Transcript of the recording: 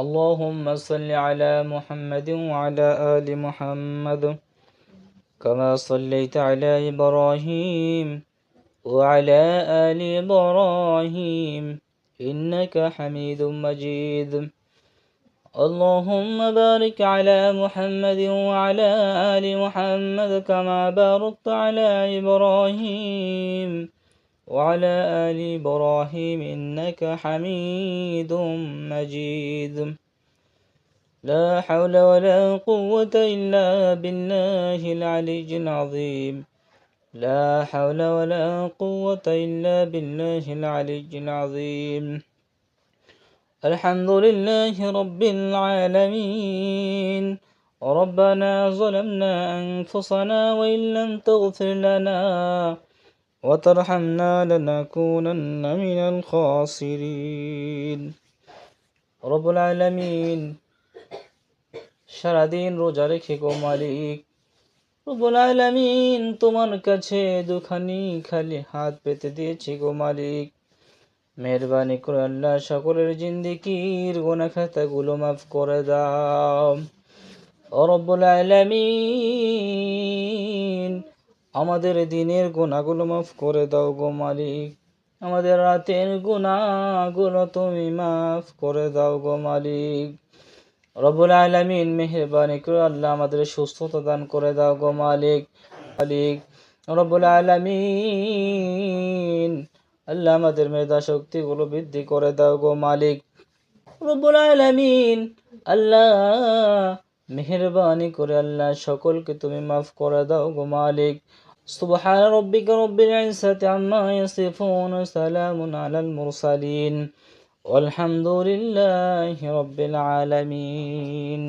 اللهم صل على محمد وعلى آل محمد كما صليت على إبراهيم وعلى آل إبراهيم إنك حميد مجيد. اللهم بارك على محمد وعلى آل محمد كما باركت على إبراهيم وعلى آل إبراهيم إنك حميد مجيد. لا حول ولا قوة إلا بالله العلي العظيم. لا حول ولا قوة إلا بالله العلي العظيم. الحمد لله رب العالمين. ربنا ظلمنا أنفسنا وإن لم تغفر لنا وترحمنا لنكونن من الخاسرين. رب العالمين সারাদিন রোজা রেখে গো মালিক রব্বুল আলামিন তোমার কাছে দুখানি খালি হাত পেতে দিয়েছি গো মালিক। মেহেরবানি করে আল্লাহ সকলের জিন্দেগির গুনাহ খাতাগুলো মাফ করে দাও ও রব্বুল আলামিন। আমাদের দিনের গুনাহগুলো মাফ করে দাও গো মালিক। আমাদের রাতের গুনাহগুলো তুমি মাফ করে দাও গো মালিক। রব্বুল আলামিন মেহেরবানি করে আল্লাহ আমাদের সুস্থতা দান করে দাও গো মালিক। রব্বুল আলামিন আল্লাহ আমাদের মেধা শক্তিগুলো বৃদ্ধি করে দাও গো মালিক। রব্বুল আলামিন আল্লাহ মেহেরবানি করে আল্লাহ সকলকে তুমি মাফ করে দাও গো মালিক। সুবহান রাব্বিকা রব্বিল ইজ্জাতি আম্মা ইয়াসিফুন সালামুন আলাল মুরসালিন والحمد لله رب العالمين.